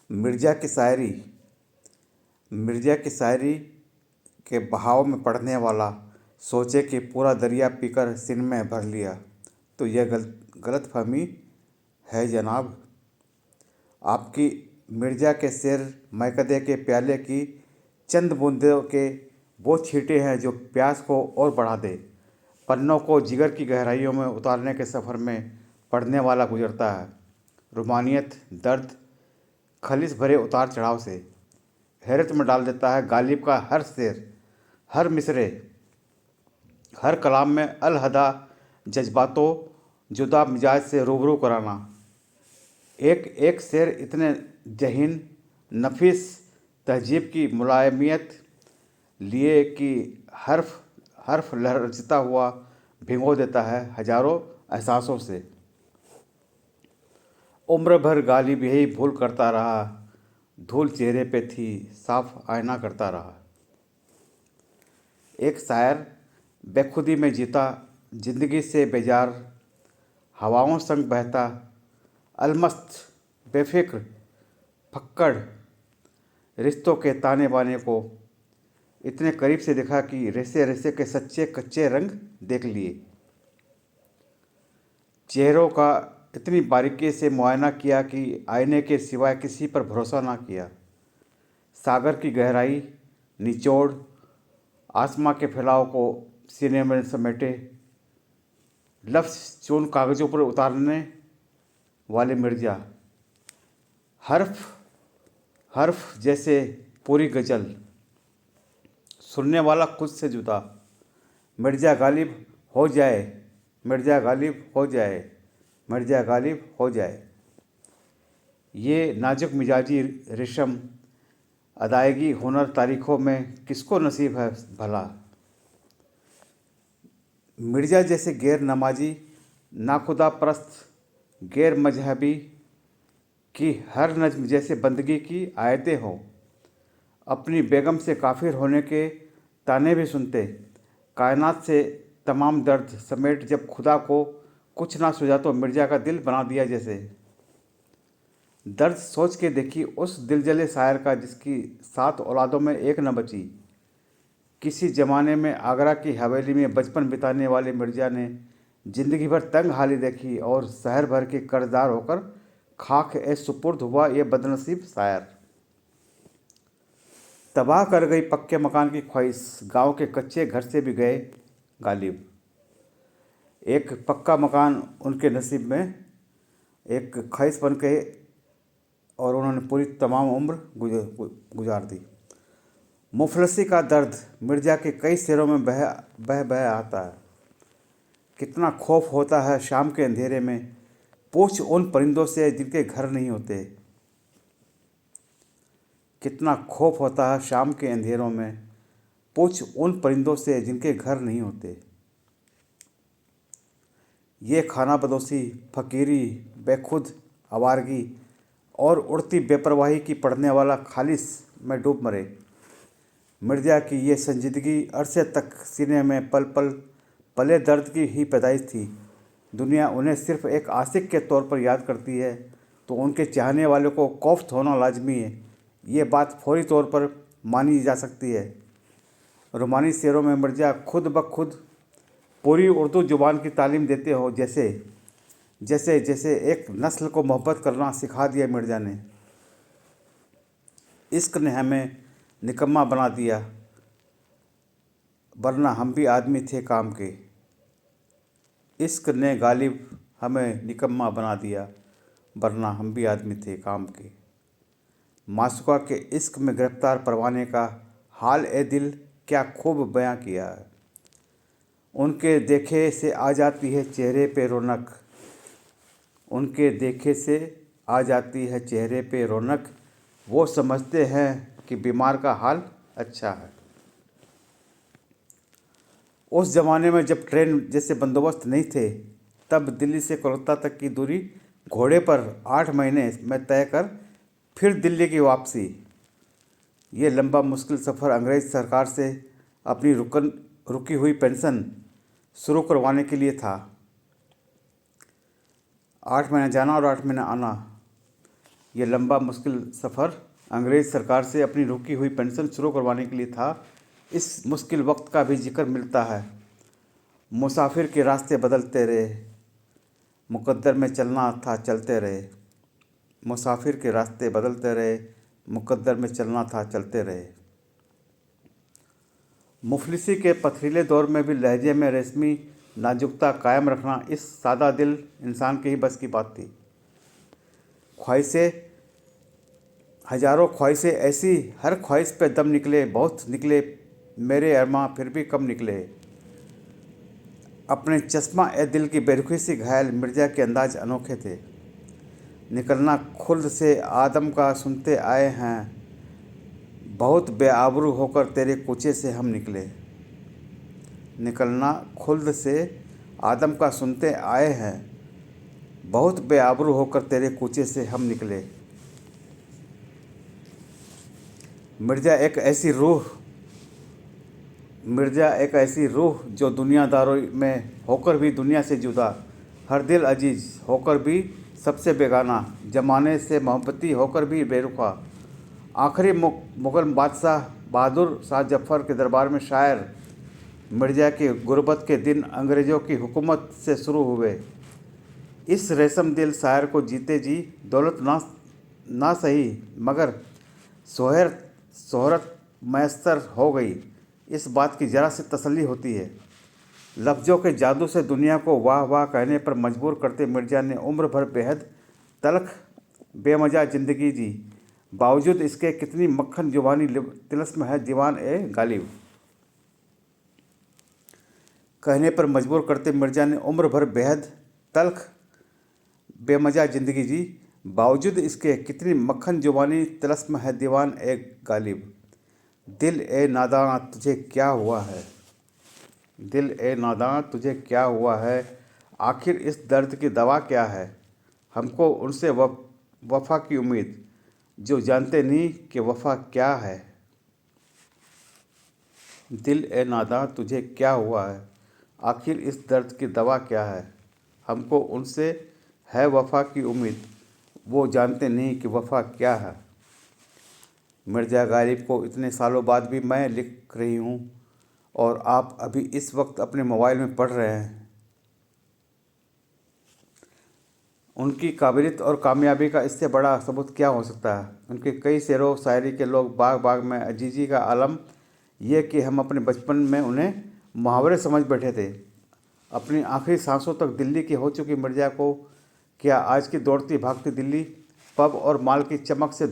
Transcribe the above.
मिर्ज़ा की शायरी मिर्ज़ा की शायरी के बहाव में पढ़ने वाला सोचे कि पूरा दरिया पीकर सिन में भर लिया, तो यह गलतफहमी है जनाब। आपकी मिर्ज़ा के शेर मैकदे के प्याले की चंद बूंदों के वो छींटे हैं जो प्यास को और बढ़ा दे। पन्नों को जिगर की गहराइयों में उतारने के सफ़र में पढ़ने वाला गुजरता है रूमानियत, दर्द, खलिश भरे उतार चढ़ाव से। हैरत में डाल देता है गालिब का हर शेर, हर मिसरे, हर कलाम में अलहदा जज्बातों जुदा मिजाज से रूबरू कराना। एक एक शेर इतने जहीन नफीस तहजीब की मुलायमियत लिए कि हर्फ हर्फ लहरता हुआ भिगो देता है हजारों एहसासों से। उम्र भर गालिब यही भूल करता रहा, धूल चेहरे पे थी साफ आईना करता रहा। एक शायर बेखुदी में जीता, जिंदगी से बेजार, हवाओं संग बहता, अलमस्त, बेफिक्र, फक्कड़, रिश्तों के ताने बाने को इतने करीब से देखा कि रेसे रेसे के सच्चे कच्चे रंग देख लिए। चेहरों का इतनी बारीकी से मुआयना किया कि आईने के सिवाय किसी पर भरोसा ना किया। सागर की गहराई, निचोड़, आसमां के फैलाव को सीने में समेटे, लफ्ज़ चून कागज़ों पर उतारने वाले मिर्ज़ा, हर्फ हर्फ जैसे पूरी गज़ल, सुनने वाला खुद से जुदा। मिर्ज़ा गालिब हो जाए, मिर्ज़ा गालिब हो जाए, मिर्ज़ा गालिब हो जाए। ये नाजुक मिजाजी रेशम अदायगी हुनर तारीखों में किसको नसीब है भला। मिर्ज़ा जैसे गैर नमाजी, नाखुदा परस्त, गैर मजहबी की हर नज्म जैसे बंदगी की आयतें हों। अपनी बेगम से काफिर होने के ताने भी सुनते, कायनात से तमाम दर्द समेट जब खुदा को कुछ ना सूझा तो मिर्ज़ा का दिल बना दिया जैसे। दर्द सोच के देखी उस दिलजले शायर का जिसकी 7 औलादों में एक न बची। किसी ज़माने में आगरा की हवेली में बचपन बिताने वाले मिर्ज़ा ने ज़िंदगी भर तंग हाली देखी और शहर भर के कर्जदार होकर खाक ए सुपुर्द हुआ ये बदनसीब शायर। तबाह कर गई पक्के मकान की ख्वाहिश, गांव के कच्चे घर से भी गए गालिब। एक पक्का मकान उनके नसीब में एक ख्वाहिश बन के और उन्होंने पूरी तमाम उम्र गुजार दी। मुफलसी का दर्द मिर्ज़ा के कई शेरों में बह बह बह आता है। कितना खौफ होता है शाम के अंधेरे में, पूछ उन परिंदों से जिनके घर नहीं होते। कितना खौफ होता है शाम के अंधेरों में, पूछ उन परिंदों से जिनके घर नहीं होते। ये खाना बदोशी, फ़कीरी, बेखुद आवारगी और उड़ती बेपरवाही की पढ़ने वाला खालिश में डूब मरे। मिर्ज़ा की ये संजीदगी अरसे तक सीने में पल पल पले दर्द की ही पैदाइश थी। दुनिया उन्हें सिर्फ़ एक आशिक के तौर पर याद करती है तो उनके चाहने वालों को कोफ्त होना लाजमी है। ये बात फौरी तौर पर मानी जा सकती है। रोमानी शेरों में मिर्ज़ा खुद ब खुद पूरी उर्दू ज़ुबान की तालीम देते हो, जैसे जैसे जैसे एक नस्ल को मोहब्बत करना सिखा दिया मिर्ज़ा ने। इश्क ने हमें निकम्मा बना दिया, वरना हम भी आदमी थे काम के। इश्क ने गालिब हमें निकम्मा बना दिया, वरना हम भी आदमी थे काम के। मासूका के इश्क में गिरफ्तार परवाने का हाल ए दिल क्या खूब बयां किया है। उनके देखे से आ जाती है चेहरे पे रौनक, उनके देखे से आ जाती है चेहरे पे रौनक, वो समझते हैं कि बीमार का हाल अच्छा है। उस ज़माने में जब ट्रेन जैसे बंदोबस्त नहीं थे, तब दिल्ली से कोलकाता तक की दूरी घोड़े पर 8 महीने में तय कर फिर दिल्ली की वापसी। ये लंबा मुश्किल सफ़र अंग्रेज़ सरकार से अपनी रुकी हुई पेंशन शुरू करवाने के लिए था। 8 महीने जाना और 8 महीने आना। ये लंबा मुश्किल सफ़र अंग्रेज़ सरकार से अपनी रुकी हुई पेंशन शुरू करवाने के लिए था। इस मुश्किल वक्त का भी जिक्र मिलता है। मुसाफिर के रास्ते बदलते रहे, मुकद्दर में चलना था चलते रहे। मुसाफिर के रास्ते बदलते रहे, मुकद्दर में चलना था चलते रहे। मुफलिसी के पथरीले दौर में भी लहजे में रेशमी नाजुकता कायम रखना इस सादा दिल इंसान के ही बस की बात थी। ख्वाहिशें, हजारों ख्वाहिशें ऐसी, हर ख्वाहिश पे दम निकले, बहुत निकले मेरे अरमां फिर भी कम निकले। अपने चश्मा ए दिल की बेरुखी सी घायल मिर्ज़ा के अंदाज अनोखे थे। निकलना खुल्द से आदम का सुनते आए हैं, बहुत बेआबरू होकर तेरे कूचे से हम निकले। निकलना खुल्द से आदम का सुनते आए हैं, बहुत बेआबरू होकर तेरे कूचे से हम निकले। मिर्ज़ा एक ऐसी रूह जो दुनियादारों में होकर भी दुनिया से जुदा, हर दिल अजीज़ होकर भी सबसे बेगाना, ज़माने से मोहब्बती होकर भी बेरुखा। आखिरी मुग़ल बादशाह बहादुर शाह जफ़र के दरबार में शायर मिर्ज़ा के गुर्बत के दिन अंग्रेज़ों की हुकूमत से शुरू हुए। इस रेशम दिल शायर को जीते जी दौलत ना सही मगर शोहरत मैसर हो गई, इस बात की ज़रा सी तसल्ली होती है। लफ्ज़ों के जादू से दुनिया को वाह वाह कहने पर मजबूर करते मिर्ज़ा ने उम्र भर बेहद तल्ख़ बेमज़ा ज़िंदगी जी, बावजूद इसके कितनी मक्खन जुबानी तिलस्म है दीवान ए गालिब। कहने पर मजबूर करते मिर्ज़ा ने उम्र भर बेहद तल्ख़ बेमज़ा ज़िंदगी जी, बावजूद इसके कितनी मक्खन जुबानी तिलस्म है दीवान ए गालिब। दिल ए नादां तुझे क्या हुआ है, दिल ए नादां तुझे क्या हुआ है, आखिर इस दर्द की दवा क्या है। हमको उनसे वफ़ा की उम्मीद जो जानते नहीं कि वफ़ा क्या है। दिल ए नादां तुझे क्या हुआ है, आखिर इस दर्द की दवा क्या है। हमको उनसे है वफ़ा की उम्मीद, वो जानते नहीं कि वफ़ा क्या है। मिर्ज़ा गालिब को इतने सालों बाद भी मैं लिख रही हूँ और आप अभी इस वक्त अपने मोबाइल में पढ़ रहे हैं। उनकी काबिलियत और कामयाबी का इससे बड़ा सबूत क्या हो सकता है। उनके कई शेरों शायरी के लोग बाग बाग में अजीज़ी का आलम ये कि हम अपने बचपन में उन्हें मुहावरे समझ बैठे थे। अपनी आखिरी सांसों तक दिल्ली की हो चुकी मिर्ज़ा को क्या आज की दौड़ती भागती दिल्ली पब और माल की चमक से